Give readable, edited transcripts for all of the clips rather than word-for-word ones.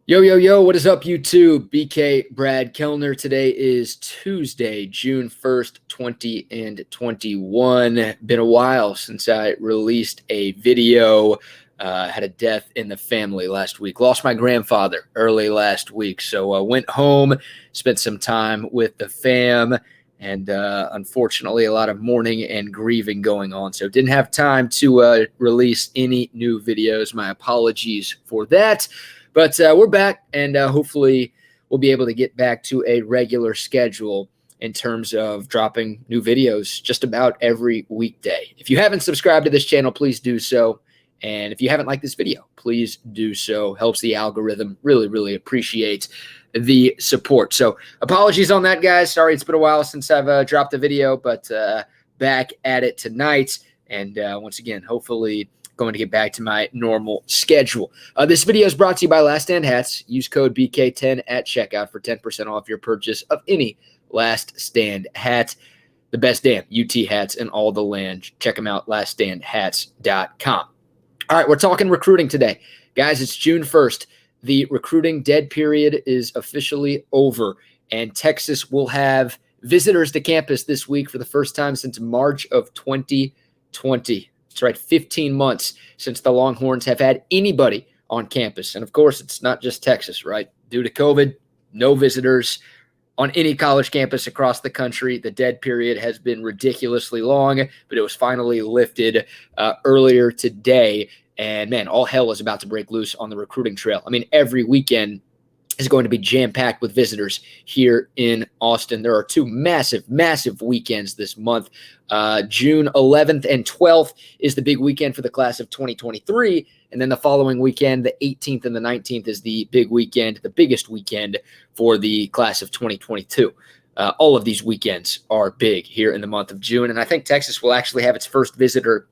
Yo, yo, yo, what is up, YouTube? BK Brad Kellner. Today is Tuesday, June 1st, 2021. Been a while since I released a video. Had a death in the family last week. Lost my grandfather early last week. So I went home, spent some time with the fam, and unfortunately, a lot of mourning and grieving going on. So didn't have time to release any new videos. My apologies for that. But we're back, and hopefully we'll be able to get back to a regular schedule in terms of dropping new videos just about every weekday. If you haven't subscribed to this channel, please do so. And if you haven't liked this video, please do so. Helps the algorithm. Really, really appreciate the support. So apologies on that, guys. Sorry, it's been a while since I've dropped a video, but back at it tonight. And once again, hopefully going to get back to my normal schedule. This video is brought to you by Last Stand Hats. Use code BK10 at checkout for 10% off your purchase of any Last Stand hat. The best damn UT hats in all the land. Check them out, laststandhats.com. All right, we're talking recruiting today. Guys, it's June 1st. The recruiting dead period is officially over, and Texas will have visitors to campus this week for the first time since March of 2020. That's right, 15 months since the Longhorns have had anybody on campus. And of course, it's not just Texas, right? Due to COVID, no visitors on any college campus across the country. The dead period has been ridiculously long, but it was finally lifted earlier today. And man, all hell is about to break loose on the recruiting trail. I mean, every weekend is going to be jam-packed with visitors here in Austin. There are two massive, massive weekends this month. June 11th and 12th is the big weekend for the class of 2023. And then the following weekend, the 18th and the 19th, is the big weekend, the biggest weekend for the class of 2022. All of these weekends are big here in the month of June. And I think Texas will actually have its first visitor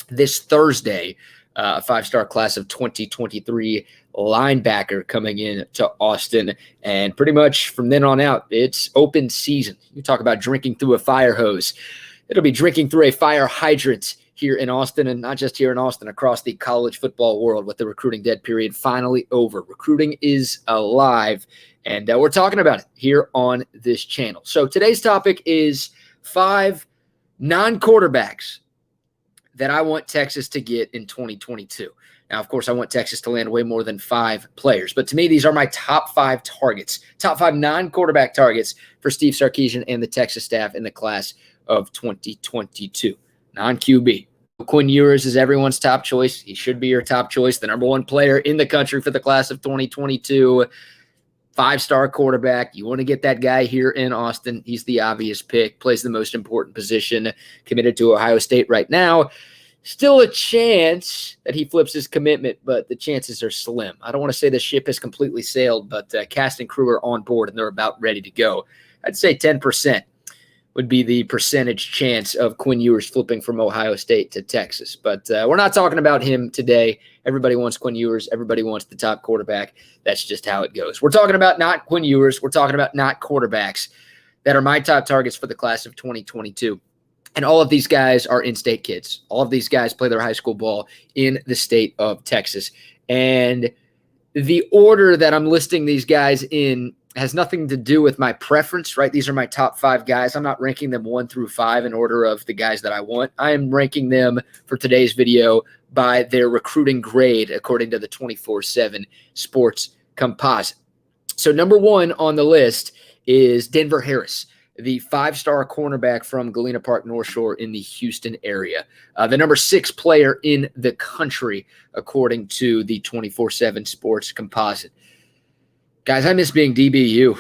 this Thursday, a five-star class of 2023 linebacker coming in to Austin. And pretty much from then on out, it's open season. You talk about drinking through a fire hose. It'll be drinking through a fire hydrant here in Austin, and not just here in Austin, across the college football world with the recruiting dead period finally over. Recruiting is alive, and we're talking about it here on this channel. So today's topic is 5 non-quarterbacks that I want Texas to get in 2022. Now, of course, I want Texas to land way more than 5 players. But to me, these are my top 5 targets, top 5 non-quarterback targets for Steve Sarkisian and the Texas staff in the class of 2022. Non-QB. Quinn Ewers is everyone's top choice. He should be your top choice, the number 1 player in the country for the class of 2022. 5-star quarterback. You want to get that guy here in Austin. He's the obvious pick, plays the most important position, committed to Ohio State right now. Still a chance that he flips his commitment, but the chances are slim. I don't want to say the ship has completely sailed, but cast and crew are on board and they're about ready to go. I'd say 10% would be the percentage chance of Quinn Ewers flipping from Ohio State to Texas. But we're not talking about him today. Everybody wants Quinn Ewers. Everybody wants the top quarterback. That's just how it goes. We're talking about not Quinn Ewers. We're talking about not quarterbacks that are my top targets for the class of 2022. And all of these guys are in-state kids. All of these guys play their high school ball in the state of Texas. And the order that I'm listing these guys in has nothing to do with my preference, right? These are my top 5 guys. I'm not ranking them 1 through 5 in order of the guys that I want. I am ranking them for today's video by their recruiting grade according to the 24/7 Sports Composite. So number 1 on the list is Denver Harris, the 5-star cornerback from Galena Park North Shore in the Houston area. The number 6 player in the country according to the 24/7 Sports Composite. Guys, I miss being DBU.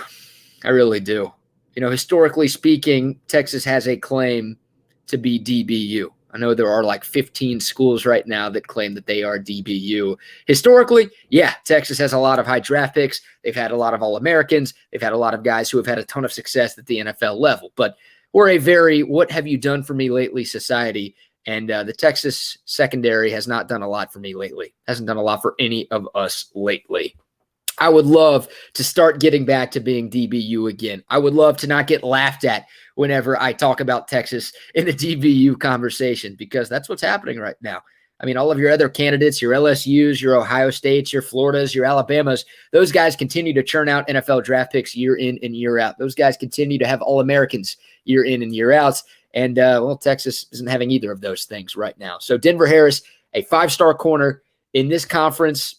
I really do. You know, historically speaking, Texas has a claim to be DBU. I know there are like 15 schools right now that claim that they are DBU. Historically, yeah, Texas has a lot of high draft picks. They've had a lot of All-Americans. They've had a lot of guys who have had a ton of success at the NFL level. But we're a very what have you done for me lately society. And the Texas secondary has not done a lot for me lately. Hasn't done a lot for any of us lately. I would love to start getting back to being DBU again. I would love to not get laughed at whenever I talk about Texas in the DBU conversation, because that's what's happening right now. I mean, all of your other candidates, your LSUs, your Ohio States, your Floridas, your Alabamas, those guys continue to churn out NFL draft picks year in and year out. Those guys continue to have All-Americans year in and year out. And, well, Texas isn't having either of those things right now. So Denver Harris, a five-star corner in this conference.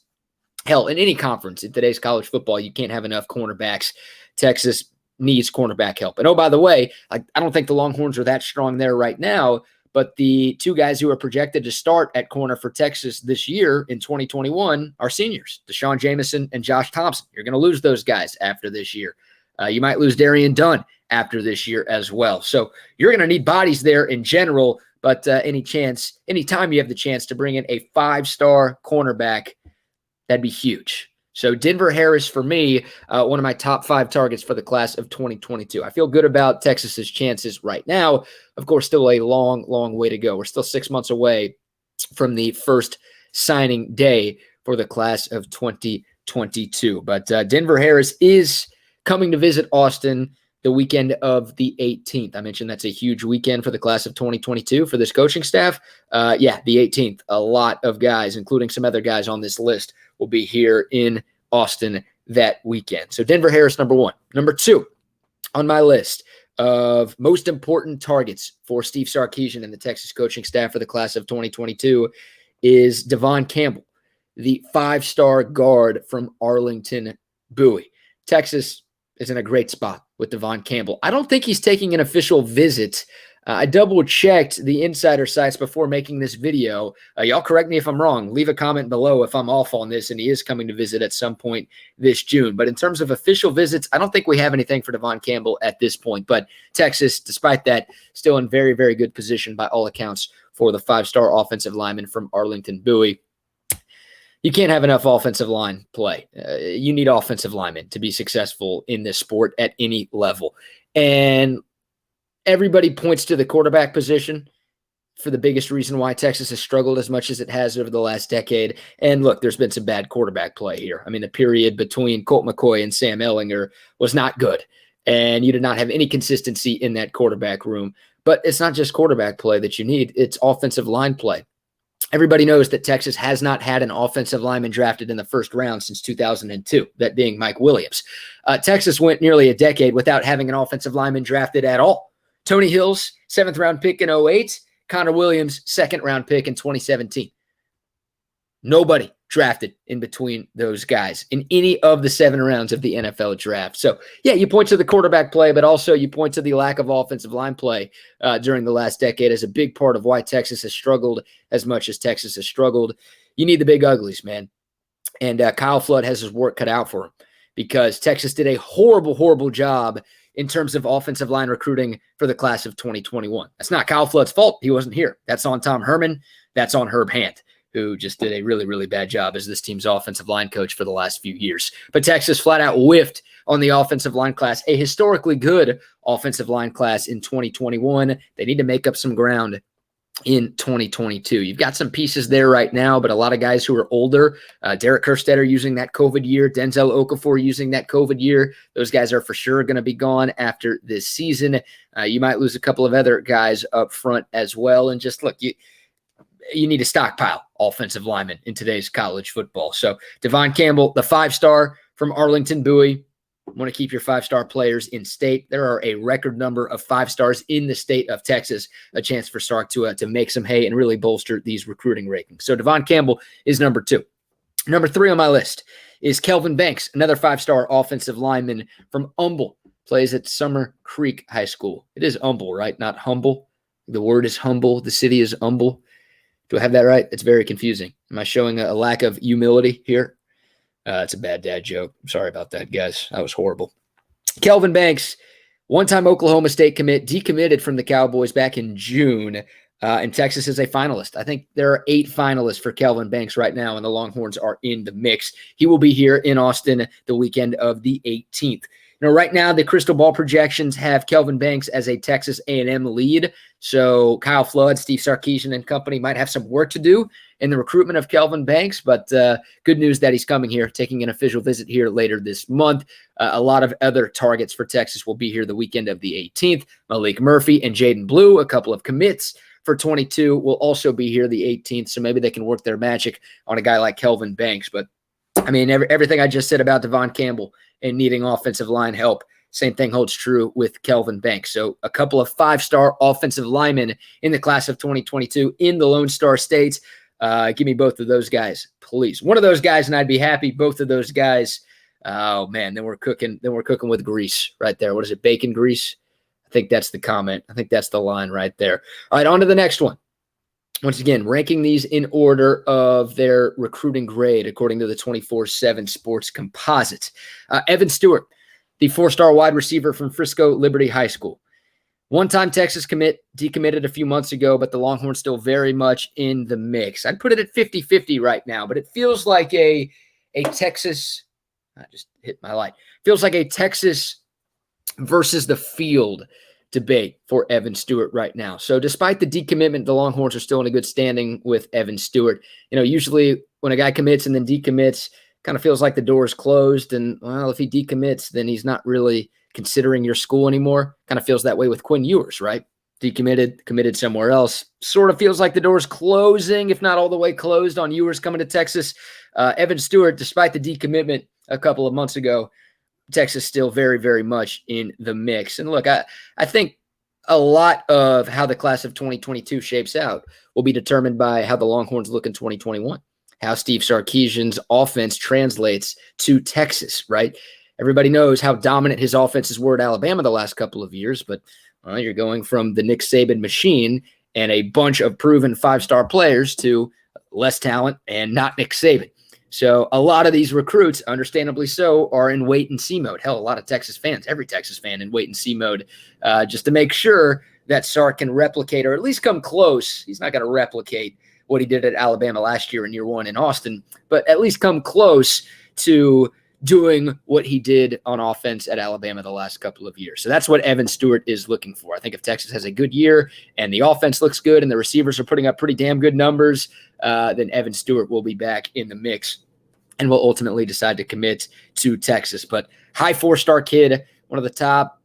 Hell, in any conference in today's college football, you can't have enough cornerbacks. Texas needs cornerback help. And, oh, by the way, I don't think the Longhorns are that strong there right now, but the two guys who are projected to start at corner for Texas this year in 2021 are seniors, Deshaun Jameson and Josh Thompson. You're going to lose those guys after this year. You might lose Darian Dunn after this year as well. So you're going to need bodies there in general, but anytime you have the chance to bring in a five-star cornerback, that'd be huge. So Denver Harris, for me, one of my top 5 targets for the class of 2022. I feel good about Texas's chances right now. Of course, still a long, long way to go. We're still 6 months away from the first signing day for the class of 2022. But Denver Harris is coming to visit Austin the weekend of the 18th. I mentioned that's a huge weekend for the class of 2022 for this coaching staff. The 18th, a lot of guys, including some other guys on this list, will be here in Austin that weekend. So Denver Harris, number 1. Number 2 on my list of most important targets for Steve Sarkisian and the Texas coaching staff for the class of 2022 is Devon Campbell, the 5-star guard from Arlington Bowie. Texas is in a great spot with Devon Campbell. I don't think he's taking an official visit. I double-checked the insider sites before making this video. Y'all correct me if I'm wrong. Leave a comment below if I'm off on this, and he is coming to visit at some point this June. But in terms of official visits, I don't think we have anything for Devon Campbell at this point. But Texas, despite that, still in very, very good position by all accounts for the 5-star offensive lineman from Arlington Bowie. You can't have enough offensive line play. You need offensive linemen to be successful in this sport at any level. And everybody points to the quarterback position for the biggest reason why Texas has struggled as much as it has over the last decade. And look, there's been some bad quarterback play here. I mean, the period between Colt McCoy and Sam Ehlinger was not good. And you did not have any consistency in that quarterback room. But it's not just quarterback play that you need. It's offensive line play. Everybody knows that Texas has not had an offensive lineman drafted in the first round since 2002, that being Mike Williams. Texas went nearly a decade without having an offensive lineman drafted at all. Tony Hill's 7th-round pick in 2008, Connor Williams' 2nd-round pick in 2017. Nobody drafted in between those guys in any of the 7 rounds of the NFL draft. So, yeah, you point to the quarterback play, but also you point to the lack of offensive line play during the last decade as a big part of why Texas has struggled as much as Texas has struggled. You need the big uglies, man. And Kyle Flood has his work cut out for him because Texas did a horrible, horrible job in terms of offensive line recruiting for the class of 2021. That's not Kyle Flood's fault. He wasn't here. That's on Tom Herman. That's on Herb Hand, who just did a really, really bad job as this team's offensive line coach for the last few years. But Texas flat out whiffed on the offensive line class, a historically good offensive line class in 2021. They need to make up some ground in 2022. You've got some pieces there right now, but a lot of guys who are older. Derek Kerstetter using that COVID year, Denzel Okafor using that COVID year. Those guys are for sure going to be gone after this season. You might lose a couple of other guys up front as well. And just look, you need to stockpile offensive linemen in today's college football. So Devon Campbell, the 5-star from Arlington Bowie. Want to keep your 5-star players in state. There are a record number of 5-stars in the state of Texas. A chance for Sark to make some hay and really bolster these recruiting rankings. So Devon Campbell is number 2. Number 3 on my list is Kelvin Banks, another 5-star offensive lineman from Humble. Plays at Summer Creek High School. It is Humble, right? Not humble. The word is humble. The city is Humble. Do I have that right? It's very confusing. Am I showing a lack of humility here? It's a bad dad joke. I'm sorry about that, guys. That was horrible. Kelvin Banks, one-time Oklahoma State commit, decommitted from the Cowboys back in June, and Texas is a finalist. I think there are 8 finalists for Kelvin Banks right now, and the Longhorns are in the mix. He will be here in Austin the weekend of the 18th. You know, right now, the crystal ball projections have Kelvin Banks as a Texas A&M lead. So Kyle Flood, Steve Sarkisian, and company might have some work to do in the recruitment of Kelvin Banks. But good news that he's coming here, taking an official visit here later this month. A lot of other targets for Texas will be here the weekend of the 18th. Malik Murphy and Jaden Blue, a couple of commits for 22 will also be here the 18th, so maybe they can work their magic on a guy like Kelvin Banks. But, I mean, everything I just said about Devon Campbell and needing offensive line help, same thing holds true with Kelvin Banks. So a couple of 5-star offensive linemen in the class of 2022 in the Lone Star States. Give me both of those guys, please. One of those guys, and I'd be happy. Both of those guys, oh man, then we're cooking with grease right there. What is it? Bacon grease? I think that's the comment. I think that's the line right there. All right, on to the next one. Once again, ranking these in order of their recruiting grade according to the 24/7 Sports Composite. Evan Stewart, the 4-star wide receiver from Frisco Liberty High School. One-time Texas commit, decommitted a few months ago, but the Longhorns still very much in the mix. I'd put it at 50-50 right now, but it feels like a Texas – I just hit my light. Feels like a Texas versus the field debate for Evan Stewart right now. So despite the decommitment, the Longhorns are still in a good standing with Evan Stewart. You know, usually when a guy commits and then decommits, kind of feels like the door is closed. And, well, if he decommits, then he's not really – considering your school anymore. Kind of feels that way with Quinn Ewers, right? Decommitted, committed somewhere else. Sort of feels like the door's closing, if not all the way closed, on Ewers coming to Texas. Evan Stewart, despite the decommitment a couple of months ago, Texas still very, very much in the mix. And look, I think a lot of how the class of 2022 shapes out will be determined by how the Longhorns look in 2021, how Steve Sarkisian's offense translates to Texas, right? Everybody knows how dominant his offenses were at Alabama the last couple of years, but you're going from the Nick Saban machine and a bunch of proven 5-star players to less talent and not Nick Saban. So a lot of these recruits, understandably so, are in wait-and-see mode. Hell, a lot of Texas fans, every Texas fan in wait-and-see mode, just to make sure that Sark can replicate or at least come close. He's not going to replicate what he did at Alabama last year in year one in Austin, but at least come close to doing what he did on offense at Alabama the last couple of years. So that's what Evan Stewart is looking for. I think if Texas has a good year and the offense looks good and the receivers are putting up pretty damn good numbers, then Evan Stewart will be back in the mix and will ultimately decide to commit to Texas. But high 4-star kid, one of the top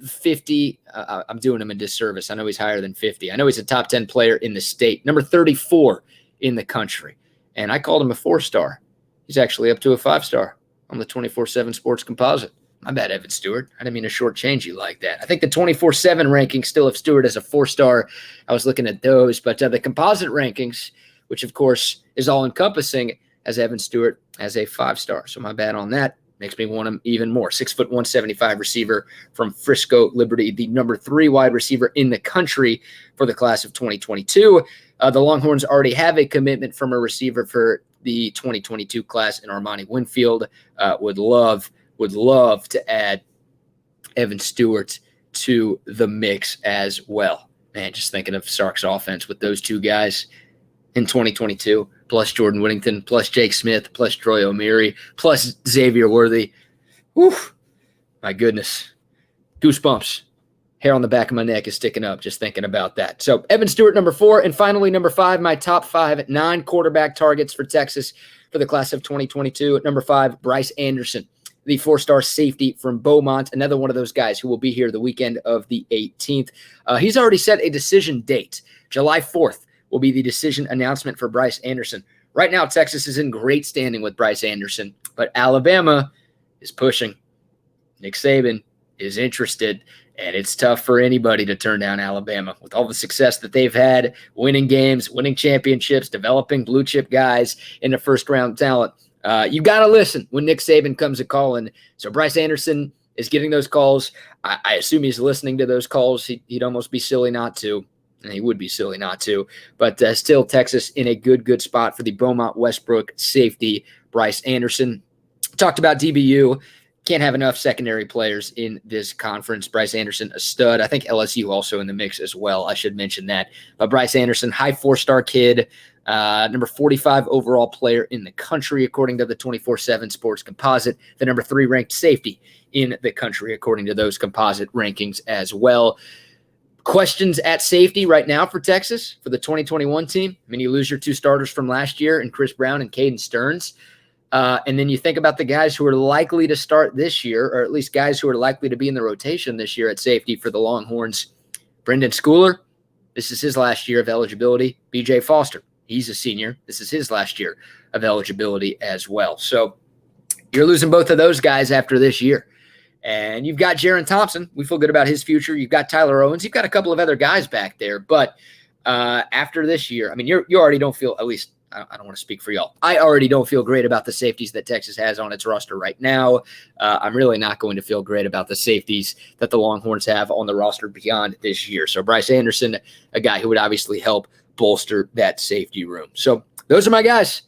50. I'm doing him a disservice. I know he's higher than 50. I know he's a top 10 player in the state, number 34 in the country. And I called him a 4-star. He's actually up to a 5-star. On the 24/7 Sports Composite. My bad, Evan Stewart. I didn't mean to shortchange you like that. I think the 24/7 rankings still have Stewart as a 4-star. I was looking at those. But the composite rankings, which, of course, is all-encompassing, has Evan Stewart as a 5-star. So my bad on that. Makes me want him even more. 6', 175 receiver from Frisco Liberty, the number 3 wide receiver in the country for the class of 2022. The Longhorns already have a commitment from a receiver for the 2022 class in Armani Winfield. Would love to add Evan Stewart to the mix as well. Man, just thinking of Sark's offense with those two guys in 2022, plus Jordan Whittington, plus Jake Smith, plus Troy O'Meary, plus Xavier Worthy. Whew, my goodness. Goosebumps. Hair on the back of my neck is sticking up just thinking about that. So Evan Stewart, number 4. And finally, number 5, my top 5 non-quarterback targets for Texas for the class of 2022. At number 5, Bryce Anderson, the 4-star safety from Beaumont, another one of those guys who will be here the weekend of the 18th. He's already set a decision date. July 4th will be the decision announcement for Bryce Anderson. Right now, Texas is in great standing with Bryce Anderson, but Alabama is pushing. Nick Saban is interested. And it's tough for anybody to turn down Alabama with all the success that they've had, winning games, winning championships, developing blue chip guys in the first-round talent. You got to listen when Nick Saban comes a calling. So Bryce Anderson is getting those calls. I assume he's listening to those calls. He'd almost be silly not to. And he would be silly not to. But still, Texas in a good spot for the Beaumont Westbrook safety, Bryce Anderson. Talked about DBU. Can't have enough secondary players in this conference. Bryce Anderson, a stud. I think LSU also in the mix as well. I should mention that. But Bryce Anderson, high 4-star kid, number 45 overall player in the country, according to the 24/7 Sports Composite. The number 3 ranked safety in the country, according to those composite rankings as well. Questions at safety right now for Texas, for the 2021 team. I mean, you lose your 2 starters from last year in Chris Brown and Caden Stearns. And then you think about the guys who are likely to start this year, or at least guys who are likely to be in the rotation this year at safety for the Longhorns. Brendan Schooler This is his last year of eligibility. BJ Foster, he's a senior. This is his last year of eligibility as well. So you're losing both of those guys after this year. And you've got Jaron Thompson. We feel good about his future. You've got Tyler Owens. You've got a couple of other guys back there. But after this year, I mean, you already don't feel, at least I don't want to speak for y'all. I already don't feel great about the safeties that Texas has on its roster right now. I'm really not going to feel great about the safeties that the Longhorns have on the roster beyond this year. So Bryce Anderson, a guy who would obviously help bolster that safety room. So those are my guys.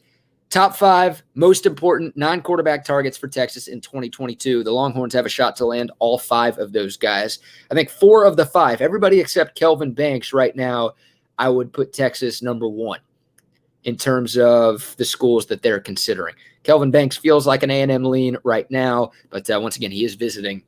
Top 5 most important non-quarterback targets for Texas in 2022. The Longhorns have a shot to land all 5 of those guys. I think 4 of the 5, everybody except Kelvin Banks right now, I would put Texas number 1 in terms of the schools that they're considering. Kelvin Banks feels like an A&M lean right now, but once again, he is visiting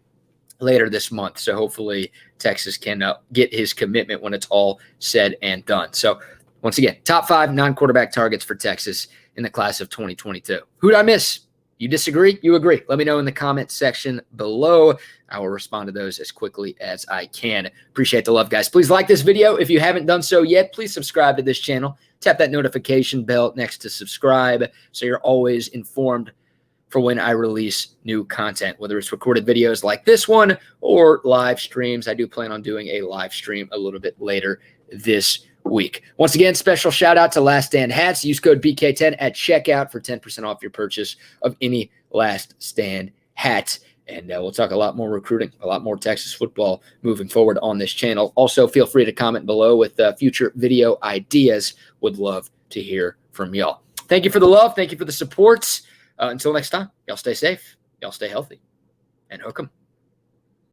later this month. So hopefully Texas can get his commitment when it's all said and done. So once again, top 5 non-quarterback targets for Texas in the class of 2022. Who'd I miss? You disagree? You agree? Let me know in the comment section below. I will respond to those as quickly as I can. Appreciate the love, guys. Please like this video. If you haven't done so yet, please subscribe to this channel. Tap that notification bell next to subscribe so you're always informed for when I release new content, whether it's recorded videos like this one or live streams. I do plan on doing a live stream a little bit later this week. Once again, special shout out to Last Stand hats. Use code BK10 at checkout for 10% off your purchase of any Last Stand hat. And we'll talk a lot more recruiting, a lot more Texas football moving forward on this channel. Also, feel free to comment below with future video ideas. Would love to hear from y'all. Thank you for the love. Thank you for the support. Until next time, y'all stay safe, y'all stay healthy, and hook 'em.